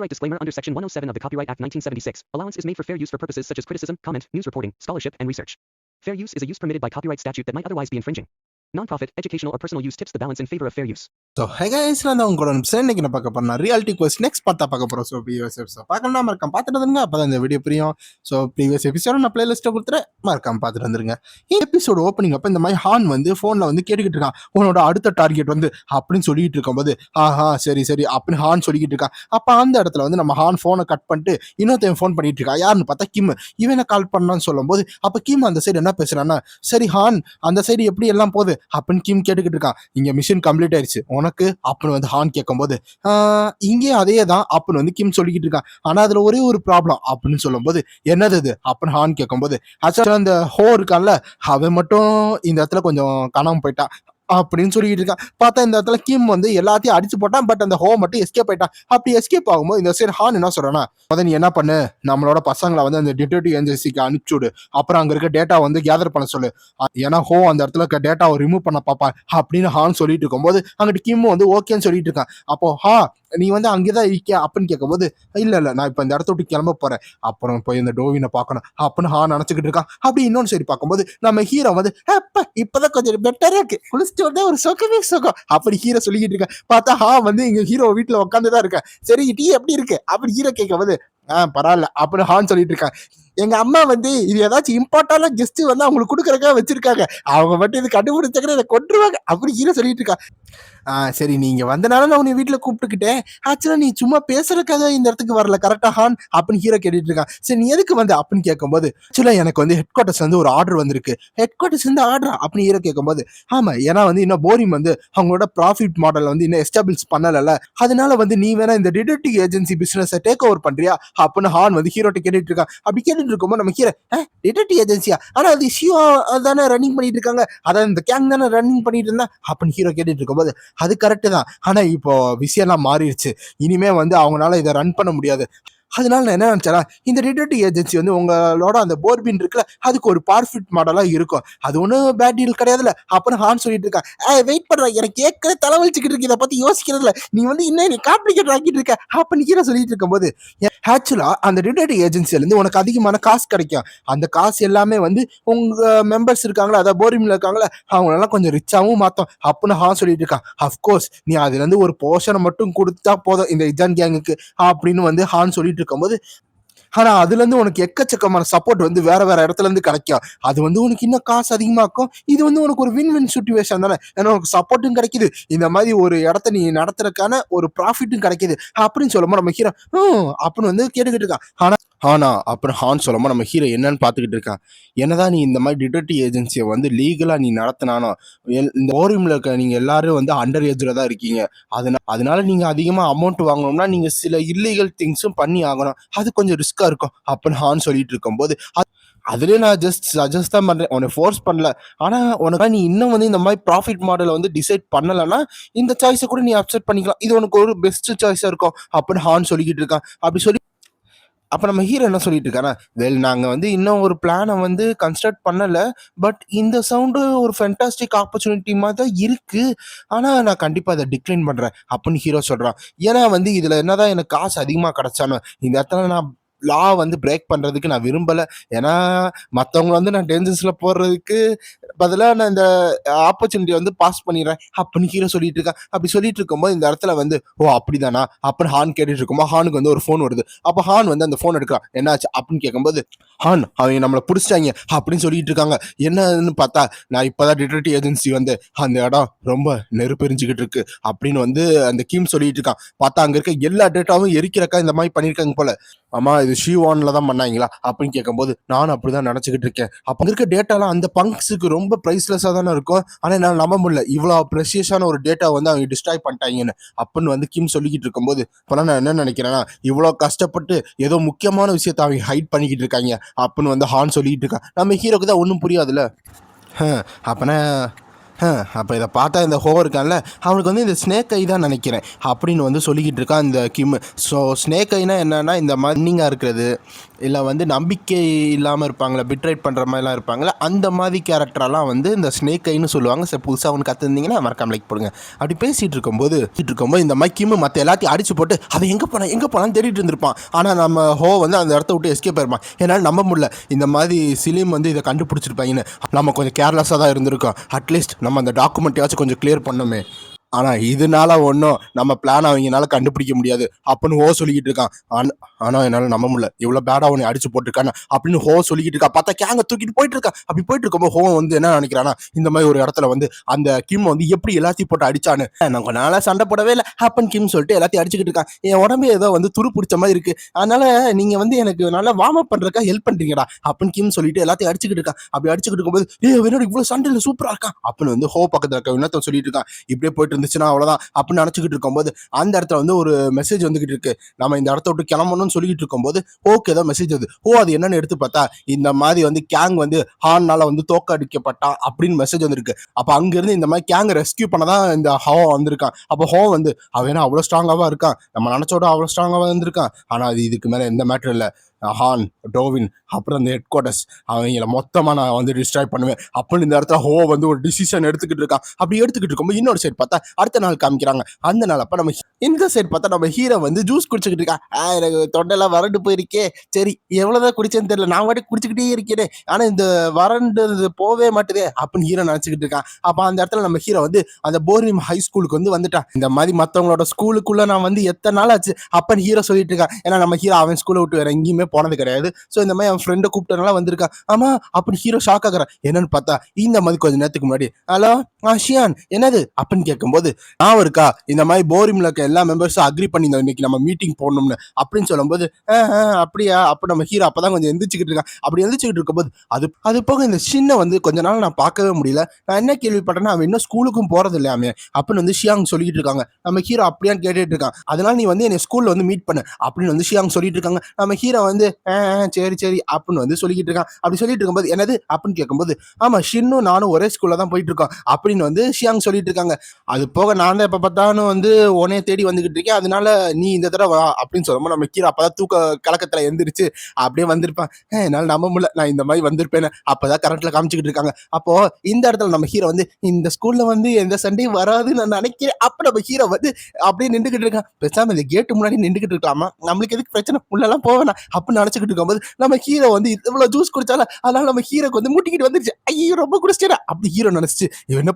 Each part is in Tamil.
Copyright disclaimer under Section 107 of the Copyright Act 1976. Allowance is made for fair use for purposes such as criticism, comment, news reporting, scholarship, and research. Fair use is a use permitted by copyright statute that might otherwise be infringing. Non-profit, educational, or personal use tips the balance in favor of fair use. So hey guys நான் உங்களோட இன்னைக்கு நான் பார்க்க போறேன் ரியாலிட்டி குவெஸ்ட் நெக்ஸ்ட் பார்க்க போகிறோம். ஸோ ப்ரீவியஸ் எபிசோட் பார்க்கலாம் மறக்காம பார்த்துட்டு வந்துருங்க. அப்போ தான் இந்த வீடியோ புரியும். ஸோ ப்ரீவியஸ் எபிசோட நான் பிளேலிஸ்ட்டை கொடுத்துறேன், மறக்காம பார்த்துட்டு வந்துருங்க. இந்த எபிசோட ஓப்பனிங் அப்போ இந்த மாதிரி ஹான் வந்து ஃபோனில் வந்து கேட்டுக்கிட்டு இருக்கான், உன்னோட அடுத்த டார்கெட் வந்து அப்படின்னு சொல்லிட்டு இருக்கும்போது ஆஹா சரி சரி அப்படின்னு ஹான் சொல்லிக்கிட்டு இருக்கான். அப்போ அந்த இடத்துல வந்து நம்ம ஹான் ஃபோனை கட் பண்ணிட்டு இன்னொருத்தன் ஃபோன் பண்ணிட்டு இருக்கா. யாருன்னு பார்த்தா கிம். இவனை கால் பண்ணான்னு சொல்லும்போது அப்போ கிம் அந்த சைடு என்ன பேசுறான்னா, சரி ஹான் அந்த சைடு எப்படி எல்லாம் போகுது அப்படின்னு கிம் கேட்டுக்கிட்டு இருக்கான். இங்கே மிஷன் கம்ப்ளீட் ஆயிடுச்சு உனக்கு அப்படின்னு வந்து ஹான் கேட்கும்போது இங்கே அதே தான் அப்படின்னு வந்து கிம் சொல்லிக்கிட்டு இருக்கான். ஆனா அதுல ஒரே ஒரு ப்ராப்ளம் அப்படின்னு சொல்லும்போது என்னது இது அப்படின்னு ஹான் கேட்கும்போது ஆக்சுவலா அந்த ஹோ இருக்கான்ல அவன் மட்டும் இந்த இடத்துல கொஞ்சம் காணாம போயிட்டான் அப்படின்னு சொல்லிட்டு இருக்கான். பார்த்தா இந்த இடத்துல கிம் வந்து எல்லாத்தையும் அடிச்சு போட்டான், பட் அந்த ஹோ மட்டும் எஸ்கேப் ஆயிட்டான். அப்படி எஸ்கேப் ஆகும்போது இந்த சைடு ஹான் என்ன சொல்றானா, அதை நீ என்ன பண்ணு, நம்மளோட பசங்களை வந்து அந்த டிடெக்டிவ் ஏஜென்சிக்கு அனுப்பிச்சுடு, அப்புறம் அங்க இருக்க டேட்டா வந்து கேதர் பண்ண சொல்லு, ஏன்னா ஹோ அந்த இடத்துல இருக்க டேட்டாவை ரிமூவ் பண்ண பாப்பான் அப்படின்னு ஹான் சொல்லிட்டு இருக்கும்போது அங்கிட்டு கிம் வந்து ஓகேன்னு சொல்லிட்டு இருக்கான். அப்போ நீ வந்து அங்கேதான் இருக்க அப்படின்னு கேட்கும்போது இல்ல நான் இப்ப இந்த இடத்த விட்டு கிளம்ப போறேன், அப்புறம் போய் இந்த டோவினை பார்க்கணும் அப்படின்னு ஹான் நினைச்சுக்கிட்டு இருக்கான். அப்படி இன்னொன்னு சரி பார்க்கும்போது நம்ம ஹீரோ வந்து இப்பதான் கொஞ்சம் பெட்டரா இருக்கு, குளிச்சுட்டு வந்தா ஒரு சொக்கமே சொக்கம் அப்படி ஹீரோ சொல்லிக்கிட்டு இருக்கேன். பார்த்தா வந்து இங்க ஹீரோ வீட்டுல உட்காந்துதான் இருக்கேன். சரி டீ எப்படி இருக்கு அப்படி ஹீரோ கேட்கும்போது பரவாயில்ல அப்படின்னு ஹான் சொல்லிட்டு இருக்கான். எங்க அம்மா வந்து இது ஏதாச்சும் இம்பார்ட்டான கெஸ்ட் வந்து அவங்களுக்கு கொடுக்கறக்காக வச்சிருக்காங்க, அவங்க மட்டும் இது கண்டுபிடிச்சாக்க இதை கொண்டுருவாங்க அப்படி ஹீரோ சொல்லிட்டு இருக்கா. சரி நீங்க வந்தனால நான் உன்னை வீட்டுல கூப்பிட்டுக்கிட்டேன், ஆக்சுவலா நீ சும்மா பேசுறதுக்காக இந்த இடத்துக்கு வரல கரெக்டா ஹான் அப்படின்னு ஹீரோ கேட்டுட்டு இருக்கான். சரி நீ எதுக்கு வந்து அப்படின்னு கேட்கும்போது ஆக்சுவலா எனக்கு வந்து ஹெட் குவார்டர்ஸ் வந்து ஒரு ஆர்டர் வந்திருக்கு. ஹெட் குவார்டர்ஸ் வந்து ஆர்டர் அப்படின்னு ஹீரோ கேட்கும்போது ஆமா ஏன்னா வந்து இன்னும் போரிங் வந்து அவங்களோட ப்ராஃபிட் மாடல் வந்து இன்னும் எஸ்டாபிளிஷ் பண்ணல, அதனால வந்து நீ வேணா இந்த detective agency business take over பண்றியா அப்படின்னு ஹான் வந்து ஹீரோட்ட கேட்டுட்டு இருக்கான். அப்படி கேட்டுட்டு இருக்கும்போது நம்ம ஹீரோ டிடெக்டிவ் ஏஜென்சியா, ஆனா அது ஷியோ தானே ரன்னிங் பண்ணிட்டு இருக்காங்க, அதான் இந்த கேங் தானே ரன்னிங் பண்ணிட்டு இருந்தா அப்படின்னு ஹீரோ கேட்டுட்டு இருக்கும்போது அது கரெக்ட் தான், ஆனா இப்போ விஷயம்லாம் மாறிடுச்சு, இனிமே வந்து அவங்களால இதை ரன் பண்ண முடியாது. அதனால நான் என்ன நினைச்சேன்னா இந்த டிடெக்டிவ் ஏஜென்சி வந்து உங்களோட அந்த போர்பின் இருக்குல்ல அதுக்கு ஒரு பர்ஃபெக்ட் மாடலா இருக்கும், அது ஒன்றும் பேட் டீல் கிடையாதுல்ல அப்படின்னு ஹான் சொல்லிட்டு இருக்கான். வெயிட் பண்ற எனக்கு கேட்க தலைவலிச்சுக்கிட்டு இருக்கு, இதை பத்தி யோசிக்கிறதுல நீ வந்து இன்னும் நீ காம்ப்ளிகேட் ஆக்கிட்டு இருக்க அப்படின்னு கீழே சொல்லிட்டு இருக்கும்போது ஆக்சுவலா அந்த டிடெக்டிவ் ஏஜென்சில இருந்து உனக்கு அதிகமான காசு கிடைக்கும், அந்த காசு எல்லாமே வந்து உங்க மெம்பர்ஸ் இருக்காங்களா அதாவது போர்பின்ல இருக்காங்களா அவங்களெல்லாம் கொஞ்சம் ரிச்சாவும் மாத்தோம் அப்படின்னு ஹான் சொல்லிட்டு இருக்கான். அஃப்கோர்ஸ் நீ அதுல இருந்து ஒரு போர்ஷனை மட்டும் கொடுத்தா போதும் இந்த இஜான் கேங்குக்கு அப்படின்னு வந்து ஹான் சொல்லிட்டு இருக்கும்போது ஆனா அதுல இருந்து உனக்கு எக்கச்சக்கமான சப்போர்ட் வந்து வேற வேற இடத்துல இருந்து கிடைக்கும், அது வந்து உனக்கு இன்னும் காசு அதிகமாக்கும், இது வந்து உனக்கு ஒரு வின் வின் சிச்சுவேஷன் தானே, ஏன்னா உனக்கு சப்போர்ட்டும் கிடைக்குது, இந்த மாதிரி ஒரு இடத்த நீ நடத்துறதுக்கான ஒரு ப்ராஃபிட்டும் கிடைக்குது அப்படின்னு சொல்லும்போது நம்ம ஹீரோ அப்படின்னு வந்து கேட்டுக்கிட்டு இருக்கான். ஆனா அப்புறம் ஹான் சொல்லாம நம்ம ஹீரோ என்னன்னு பார்த்துக்கிட்டு இருக்கான். என்னதான் நீ இந்த மாதிரி டிடெக்டிவ் ஏஜென்சியை வந்து லீகலா நீ நடத்தினானோ இந்த ஓரியூம்ல இருக்க நீங்க எல்லாரும் வந்து அண்டர் ஏஜ்ல தான் இருக்கீங்க, அதனால நீங்க அதிகமா அமௌண்ட் வாங்கணும்னா நீங்க சில இல்லீகல் திங்ஸும் பண்ணி ஆகணும், அது கொஞ்சம் ரிஸ்கா இருக்கும் அப்படின்னு ஹான் சொல்லிட்டு இருக்கும்போது அதுலயே நான் ஜஸ்ட் சஜஸ்ட் தான் பண்றேன், உன்னை ஃபோர்ஸ் பண்ணல, ஆனா உனக்கு நீ இன்னும் வந்து இந்த மாதிரி ப்ராஃபிட் மாடலை வந்து டிசைட் பண்ணலன்னா இந்த சாய்ஸை கூட நீ அக்செப்ட் பண்ணிக்கலாம், இது உனக்கு ஒரு பெஸ்ட் சாய்ஸா இருக்கும் அப்படின்னு ஹான் சொல்லிக்கிட்டு இருக்கான். அப்படி சொல்லி அப்போ நம்ம ஹீரோ என்ன சொல்லிட்டு இருக்கானா, வெல் நாங்கள் வந்து இன்னும் ஒரு பிளானை வந்து கன்ஸ்ட்ரக்ட் பண்ணலை, பட் இந்த சவுண்டு ஒரு ஃபென்டாஸ்டிக் ஆப்பர்ச்சுனிட்டி மாதிரி தான் இருக்குது, ஆனால் நான் கண்டிப்பாக அதை டிக்ளைன் பண்ணுறேன் அப்படின்னு ஹீரோ சொல்கிறான். ஏன்னா வந்து இதில் என்னதான் எனக்கு காசு அதிகமாக கிடச்சாலும் இந்த இடத்துல நான் லா வந்து பிரேக் பண்ணுறதுக்கு நான் விரும்பலை, ஏன்னா மற்றவங்க வந்து நான் டேஞ்சர்ஸில் போடுறதுக்கு பதிலாக நான் இந்த ஆப்பர்ச்சுனிட்டியை வந்து பாஸ் பண்ணிடுறேன் அப்படின்னு ஹீரோ சொல்லிட்டு இருக்கேன். அப்படி சொல்லிட்டு இருக்கும்போது இந்த இடத்துல வந்து அப்படிதானா அப்படின்னு ஹான் கேட்டுட்டு இருக்கும்போது ஹானுக்கு வந்து ஒரு ஃபோன் வருது. அப்போ ஹான் வந்து அந்த ஃபோன் எடுக்கிறான். என்னாச்சு அப்படின்னு கேட்கும்போது ஹான் அவங்க நம்மளை பிடிச்சிட்டாங்க அப்படின்னு சொல்லிட்டு இருக்காங்க. என்னன்னு பார்த்தா நான் இப்போதான் டிடெக்டிவ் ஏஜென்சி வந்து அந்த இடம் ரொம்ப நெருப்பெரிஞ்சுக்கிட்டு இருக்கு அப்படின்னு வந்து அந்த கீம் சொல்லிட்டு இருக்கான். பார்த்தா அங்கே இருக்க எல்லா டேட்டாவும் எரிக்கிறக்கா இந்த மாதிரி பண்ணியிருக்காங்க போல. ஆமா இது ஷீவான்ல தான் பண்ணாங்களா அப்படின்னு கேட்கும்போது நானும் அப்படிதான் நினச்சிக்கிட்டு இருக்கேன். அப்போ இருக்க டேட்டாலாம் அந்த பங்க்ஸுக்கு ரொம்ப ப்ரைஸ்லெஸ்ஸாக தானே இருக்கும், ஆனால் என்னால் நம்ப முடியல இவ்வளோ ப்ரெஷியஸான ஒரு டேட்டா வந்து அவங்க டிஸ்ட்ராய் பண்ணிட்டாங்கன்னு அப்படின்னு வந்து கிம் சொல்லிக்கிட்டு இருக்கும்போது இப்போலாம் நான் என்ன நினைக்கிறேன்னா இவ்வளோ கஷ்டப்பட்டு ஏதோ முக்கியமான விஷயத்த அவங்க ஹைட் பண்ணிக்கிட்டு இருக்காங்க அப்படின்னு வந்து ஹான் சொல்லிக்கிட்டு இருக்கான். நம்ம ஹீரோக்கு தான் ஒன்றும் புரியாதுல்ல. அப்போனா அப்போ இதை பார்த்தா இந்த ஹோ இருக்கான்ல அவனுக்கு வந்து இந்த ஸ்னேக் ஐ தான் நினைக்கிறேன் அப்படின்னு வந்து சொல்லிக்கிட்டு இருக்கான் இந்த கிம். ஸோ ஸ்னேக் ஐனா என்னன்னா இந்த மன்னிங்காக இருக்கிறது, இல்லை வந்து நம்பிக்கை இல்லாமல் இருப்பாங்களே, பிட்ரைட் பண்ணுற மாதிரிலாம் இருப்பாங்களே, அந்த மாதிரி கேரக்டரெல்லாம் வந்து இந்த ஸ்னேக் ஐன்னு சொல்லுவாங்க. சரி, புதுசாக அவனுக்கு கற்றுருந்தீங்கன்னா மறக்காம லைக் போடுங்க. அப்படி பேசிகிட்டு இருக்கும்போது இந்த மாதிரி கிம் மற்ற எல்லாத்தையும் அடிச்சு போட்டு அவன் எங்கே போனான்னு தேடிட்டு இருந்திருப்பான். ஆனால் நம்ம ஹோ வந்து அந்த இடத்த விட்டு எஸ்கேப் ஆயிருப்பான். என்னால் நம்ப முடியல இந்த மாதிரி சிலிம் வந்து இதை கண்டுபிடிச்சிருப்பாங்கன்னு. நம்ம கொஞ்சம் கேர்லெஸ்ஸாக தான் இருந்திருக்கோம். அட்லீஸ்ட் நம்ம அந்த டாக்குமெண்ட்டையாச்சும் கொஞ்சம் கிளியர் பண்ணோமே. ஆனால் இதனால ஒன்றும் நம்ம பிளான் அவங்கனால கண்டுபிடிக்க முடியாது அப்படின்னு ஹோ சொல்லிக்கிட்டு இருக்கான். ஆனால் என்னால் நம்ப முடியல இவ்வளோ பேடாக அவனை அடிச்சு போட்டிருக்கான்னு அப்படின்னு ஹோ சொல்லிக்கிட்டு இருக்கா. பார்த்தா கேங்க தூக்கிட்டு போயிட்டு இருக்கா. அப்படி போயிட்டு இருக்கும்போது ஹோ வந்து என்ன நினைக்கிறானா, இந்த மாதிரி ஒரு இடத்துல வந்து அந்த கிம் வந்து எப்படி எல்லாத்தையும் போட்டு அடிச்சான்னு, நான் கொஞ்ச நாளாக சண்டை போடவே இல்லை அப்பன் கிம் சொல்லிட்டு எல்லாத்தையும் அடிச்சுக்கிட்டு இருக்கான். என் உடம்பு ஏதோ வந்து துரு பிடிச்ச மாதிரி இருக்கு, அதனால நீங்க வந்து எனக்கு நல்லா வார்ம் அப் பண்றதுக்காக ஹெல்ப் பண்றீங்கடா அப்பன் கிம் சொல்லிட்டு எல்லாத்தையும் அடிச்சுக்கிட்டு இருக்கான். அப்படி அடிச்சுக்கிட்டு இருக்கும்போது வினோட இவ்வளவு சண்டையில சூப்பரா இருக்கான் அப்படின்னு வந்து ஹோ பக்கத்துல இருக்க வினோத்தை சொல்லிட்டு இருக்கான். இப்படியே போயிட்டு இருந்துச்சுன்னா அவ்வளவுதான் அப்படின்னு நினைச்சுக்கிட்டு இருக்கும்போது அந்த இடத்துல வந்து ஒரு மெசேஜ் வந்துகிட்டு இருக்கு. நம்ம இந்த இடத்த விட்டு கிளம்பணும்னு சொல்லிட்டு இருக்கும்போது ஹோக்கு ஏதோ மெசேஜ் வருது. அது என்னன்னு எடுத்து பார்த்தா இந்த மாதிரி வந்து கேங் வந்து ஹான்னால வந்து தோக்கடிக்கப்பட்டா அப்படின்னு மெசேஜ் வந்திருக்கு. அப்ப அங்க இருந்து இந்த மாதிரி கேங் ரெஸ்கியூ பண்ணதான் இந்த ஹோ வந்திருக்கான். அப்போ ஹோ வந்து அவன் அவ்வளவு ஸ்ட்ராங்காவா இருக்கான், நம்ம நினைச்சோட அவ்வளவு ஸ்ட்ராங்காவா இருந்திருக்கான். ஆனா அது இதுக்கு மேல எந்த மேட்டர் இல்லை. ஹான், டோவின், அப்புறம் அந்த ஹெட் குவார்டர்ஸ் அவங்கள மொத்தமாக நான் வந்து டிஸ்ட்ராய் பண்ணுவேன் அப்படின்னு இந்த இடத்துல ஹோ வந்து ஒரு டிசிஷன் எடுத்துக்கிட்டு இருக்கான். அப்படி எடுத்துக்கிட்டு இருக்கும்போது இன்னொரு சைட் பார்த்தா அடுத்த நாள் காமிக்கிறாங்க. அந்த நாள் அப்போ நம்ம இந்த சைட் பார்த்தா நம்ம ஹீரோ வந்து ஜூஸ் குடிச்சுக்கிட்டு இருக்கா. எனக்கு தொண்டெல்லாம் வறண்டு போயிருக்கே, சரி எவ்வளோதான் குடிச்சேன்னு தெரியல, நான் வாட்டி குடிச்சுக்கிட்டே இருக்கேனே, ஆனால் இந்த வறண்டு போவே மாட்டுதே அப்படின்னு ஹீரோ நினச்சிக்கிட்டு இருக்கான். அப்போ அந்த இடத்துல நம்ம ஹீரோ வந்து அந்த போரிம் ஹை ஸ்கூலுக்கு வந்து வந்துட்டான். இந்த மாதிரி மற்றவங்களோட ஸ்கூலுக்குள்ள நான் வந்து எத்தனை நாள் ஆச்சு அப்பன்னு ஹீரோ சொல்லிட்டு இருக்கான். ஏன்னா நம்ம ஹீரோ அவன் ஸ்கூலை விட்டு வேற எங்கேயுமே போனது கிடையாது. ஸோ இந்த மாதிரி அவன் ஃப்ரெண்டை கூப்பிட்டனால வந்திருக்கான். ஆமா அப்படி ஹீரோ ஷாக் ஆகுறான். என்னன்னு பார்த்தா இந்த மாதிரி கொஞ்ச நேரத்துக்கு முன்னாடி ஹலோ ஷியான் என்னது அப்படின்னு கேட்கும்போது நான் இருக்கா இந்த மாதிரி போரிம்ல இருக்க எல்லா மெம்பர்ஸும் அக்ரி பண்ணியிருந்தோம் இன்னைக்கு நம்ம மீட்டிங் போடணும்னு அப்படின்னு சொல்லும்போது அப்படியா அப்போ நம்ம ஹீரோ அப்பதான் கொஞ்சம் எந்திரிச்சுக்கிட்டு இருக்கான். அப்படி எந்திரிச்சுக்கிட்டு இருக்கும்போது அது போக இந்த சின்ன வந்து கொஞ்ச நாள் நான் பார்க்கவே முடியல, நான் என்ன கேள்விப்பட்டேன்னா அவன் இன்னும் ஸ்கூலுக்கும் போறது இல்லையாமே அப்படின்னு வந்து ஷியாங் சொல்லிட்டு இருக்காங்க. நம்ம ஹீரோ அப்படியான்னு கேட்டுட்டு இருக்கான். அதனால நீ வந்து என்னை ஸ்கூல்ல வந்து மீட் பண்ணு அப்படின்னு வந்து ஷியாங் சொல்லிட்டு இருக்காங்க. நம்ம ஹீரோ வந்து சரி அப்படின்னு வந்து சொல்லிக்கிட்டு இருக்கான். அப்படி சொல்லிட்டு இருக்கும்போது என்னது அப்படின்னு கேட்கும்போது ஆமா ஷின்னும் நானும் ஒரே ஸ்கூல்ல தான் போயிட்டு இருக்கோம் அப்படின்னு வந்து ஷியாங் சொல்லிட்டு இருக்காங்க. அது போக நான் தான் எப்ப பார்த்தாலும் வந்து உன்னைய தேடி வந்துகிட்டு இருக்கேன், அதனால நீ இந்த தடவை வா அப்படின்னு சொல்லும்போது நம்ம கீரை அப்பதான் தூக்க கலக்கத்துல எந்திரிச்சு அப்படியே வந்திருப்பான். என்னால நம்ப முடியல நான் இந்த மாதிரி வந்திருப்பேன்னு அப்பதான் கரண்ட்ல காமிச்சுக்கிட்டு இருக்காங்க. அப்போ இந்த இடத்துல நம்ம ஹீரோ வந்து இந்த ஸ்கூல்ல வந்து எந்த சண்டையும் வராதுன்னு நான் நினைக்கிறேன். அப்ப நம்ம ஹீரோ வந்து அப்படியே நின்றுகிட்டு இருக்கான். பேசாம இந்த கேட்டு முன்னாடி நின்றுகிட்டு இருக்கலாமா, நம்மளுக்கு எதுக்கு பிரச்சனை, உள்ளெல்லாம் போவேனா அப்படின்னு நினைச்சுக்கிட்டு இருக்கும்போது நம்ம ஹீரோ வந்து இவ்வளவு ஜூஸ் குடிச்சால அதனால நம்ம ஹீரோக்கு வந்து முட்டிக்கிட்டு வந்துருச்சு. ஐயோ ரொம்ப குடிச்சிட்டா அப்படி ஹீரோ நினைச்சு என்ன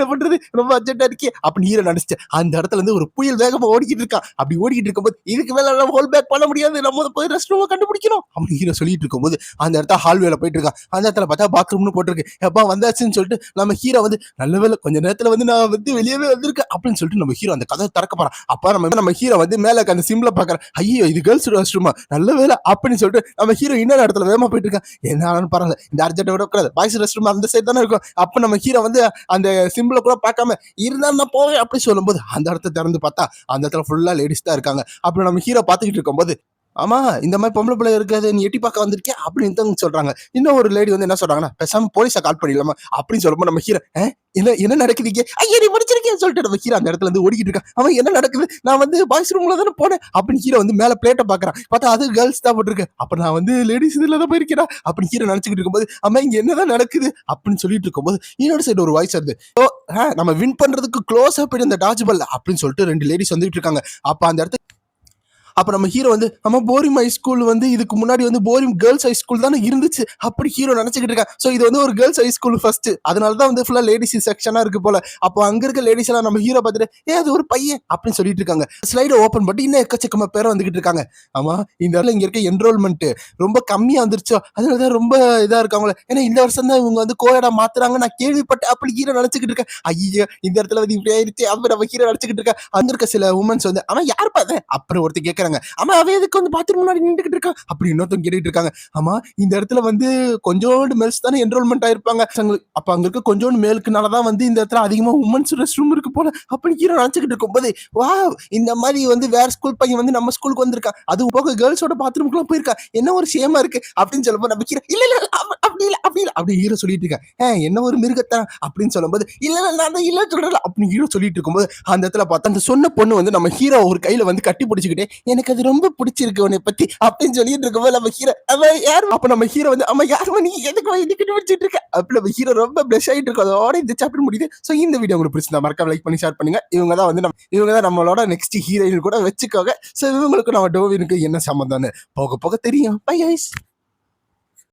பண்றது ரொம்ப அர்ஜென்டா இருக்கே அப்படின்னு ஹீரோ நினைச்சு அந்த இடத்துல இருந்து ஒரு புயல் வேகமா ஓடிக்கிட்டு இருக்கான். அப்படி ஓடிக்கிட்டு இருக்கும்போது இதுக்கு மேல நம்ம ஹோல் பேக் பண்ண முடியாது, நம்ம போய் ரெஸ்ட் ரூம் கண்டுபிடிக்கணும் அப்படின்னு ஹீரோ சொல்லிட்டு இருக்கும்போது அந்த இடத்துல ஹால்வேல போயிட்டு இருக்கான். அந்த இடத்துல பார்த்தா பாத்ரூம்னு போட்டிருக்கு. எப்பா வந்தாச்சுன்னு சொல்லிட்டு நம்ம ஹீரோ வந்து நல்ல வேலை கொஞ்ச நேரத்துல வந்து நான் வந்து வெளியவே வந்திருக்கேன் அப்படின்னு சொல்லிட்டு நம்ம ஹீரோ அந்த கதை திறக்க போறான். அப்ப நம்ம ஹீரோ வந்து மேல அந்த சிம்ல பாக்குறேன். ஐயோ இது கேர்ள்ஸ் ரெஸ்ட் ரூமா, நல்ல வேலை அப்படின்னு சொல்லிட்டு நம்ம ஹீரோ இன்னொரு இடத்துல வேகமா போயிட்டு இருக்கான். என்ன பரவாயில்ல இந்த அர்ஜென்ட் விட கூடாது, பாய்ஸ் ரெஸ்ட் ரூம் அந்த சைடு தானே இருக்கும். அப்ப நம்ம ஹீரோ வந்து அந்த சிம்பிள கூட பார்க்காம இருந்தா நான் போவேன் அப்படி சொல்லும்போது அந்த இடத்த திறந்து பார்த்தா அந்த இடத்துல ஃபுல்லா லேடிஸ் தான் இருக்காங்க. அப்படி நம்ம ஹீரோ பார்த்துக்கிட்டு இருக்கும்போது ஆமா இந்த மாதிரி பொம்பளை பிள்ளை இருக்காது, நீ எட்டி பார்க்க வந்திருக்கேன் அப்படின்னு தான் சொல்றாங்க. இன்னும் ஒரு லேடி வந்து என்ன சொல்றாங்கன்னா பேசாம போலீஸை கால் பண்ணிடலாமா அப்படின்னு சொல்லும்போது நம்ம ஹீரோ என்ன நடக்குதுங்க ஐயா நீ முடிச்சிருக்கேன்னு சொல்லிட்டு நம்ம ஹீரோ அந்த இடத்துல இருந்து ஓடிக்கிட்டு இருக்கான். அவன் என்ன நடக்குது, நான் வந்து பாய்ஸ் ரூம்ல தானே போனேன் அப்படின்னு ஹீரோ வந்து மேல பிளேட்டை பாக்குறான். பார்த்தா அது கேர்ள்ஸ் தான் போட்டுருக்கு. அப்ப நான் வந்து லேடிஸ் இதுல தான் போயிருக்கேன் அப்படின்னு ஹீரோ நினைச்சுக்கிட்டு இருக்கும்போது அம்மா இங்க என்னதான் நடக்குது அப்படின்னு சொல்லிட்டு இருக்கும்போது இன்னொரு சைடு ஒரு வாய்ஸ் வருது. நம்ம வின் பண்றதுக்கு க்ளோஸ் அப் இந்த டாஜ் பால் அப்படின்னு சொல்லிட்டு 2 லேடிஸ் வந்துட்டு இருக்காங்க. அப்ப அந்த இடத்துல அப்ப நம்ம ஹீரோ வந்து நம்ம போரிம் ஹை ஸ்கூல் வந்து இதுக்கு முன்னாடி வந்து போரிம் கேர்ள்ஸ் ஹை ஸ்கூல் தானே இருந்துச்சு அப்படி ஹீரோ நினைச்சுக்கிட்டு இருக்கான். சோ இது வந்து ஒரு கேர்ள்ஸ் ஹை ஸ்கூல் ஃபர்ஸ்ட், அதனாலதான் வந்து ஃபுல்லா லேடிஸ் செக்ஷனா இருக்கு போல. அப்போ அங்க இருக்க லேடிஸ் எல்லாம் நம்ம ஹீரோ பார்த்துட்டு அது ஒரு பையன் அப்படின்னு சொல்லிட்டு இருக்காங்க. ஸ்லைட ஓபன் பண்ணி இன்னும் எக்கச்சக்கமா பேர் வந்துகிட்டு இருக்காங்க. ஆமா இந்த இடத்துல இங்க இருக்க என்ரோல்மெண்ட் ரொம்ப கம்மியா வந்துருச்சோ அதனாலதான் ரொம்ப இதா இருக்காங்களே, ஏன்னா இந்த வருஷம் தான் இவங்க வந்து கோயடா மாத்துறாங்க நான் கேள்விப்பட்டேன் அப்படி ஹீரோ நினைச்சுக்கிட்டு இருக்கேன். ஐயோ இந்த இடத்துல வந்து இப்படி ஆயிடுச்சு அப்ப நம்ம ஹீரோ நினைச்சுக்கிட்டு இருக்கேன். அங்க இருக்க சில உமன்ஸ் வந்து அவன் யார் பாத்த அப்புறம் ஒருத்தர் கேட்கறாங்க, ஆமா அவன் எதுக்கு வந்து பாத்ரூம் முன்னாடி நின்றுகிட்டு இருக்கான் அப்படி இன்னொருத்தவங்க கேட்டுட்டு இருக்காங்க. ஆமா இந்த இடத்துல வந்து கொஞ்சோண்டு மேல்ஸ் தானே என்ரோல்மெண்ட் ஆயிருப்பாங்க, அப்ப அங்க இருக்க கொஞ்சோண்டு மேலுக்குனாலதான் வந்து இந்த இடத்துல அதிகமா உமன்ஸ் ரெஸ்ட் ரூம் இருக்கு போல அப்படி ஹீரோ நினைச்சுக்கிட்டு இருக்கும்போது வா இந்த மாதிரி வந்து வேற ஸ்கூல் பையன் வந்து நம்ம ஸ்கூலுக்கு வந்திருக்கான், அது போக கேர்ள்ஸோட பாத்ரூம்க்குலாம் போயிருக்கா, என்ன ஒரு சேமா இருக்கு அப்படின்னு சொல்லும்போது நம்ம ஹீரோ இல்ல அப்படி அப்படி ஹீரோ சொல்லிட்டு இருக்கேன் என்ன ஒரு மிருகத்தான் அப்படின்னு சொல்லும்போது இல்ல நான் தான் இல்ல சொல்றேன் அப்படின்னு ஹீரோ சொல்லிட்டு இருக்கும்போது அந்த இடத்துல பார்த்தா அந்த சொன்ன பொண்ணு வந்து நம்ம ஹீரோ ஒரு கையில வந்து கட்டி பிடிச்சிக்கிட்டே எனக்கு அது ரொம்ப பிடிச்சிருக்கு உன்னை பத்தி அப்படின்னு சொல்லிட்டு இருக்கும்போது நம்ம ஹீரோ யாரு அப்ப நம்ம ஹீரோ வந்து அம்மா யாருமா நீ எதுக்கு கட்டி பிடிச்சிட்டு இருக்க அப்படி நம்ம ஹீரோ ரொம்ப பிளஷ் ஆயிட்டு இருக்கும். அதோட இந்த சாப்டர் முடியுது. சோ இந்த வீடியோ உங்களுக்கு பிடிச்சிருந்தா மறக்காம லைக் பண்ணி ஷேர் பண்ணுங்க. இவங்க தான் நம்மளோட நெக்ஸ்ட் ஹீரோயின் கூட வச்சுக்கோங்க. சோ இவங்களுக்கு நம்ம டோவினுக்கு என்ன சம்பந்தம்னு போக போக தெரியும். Bye guys.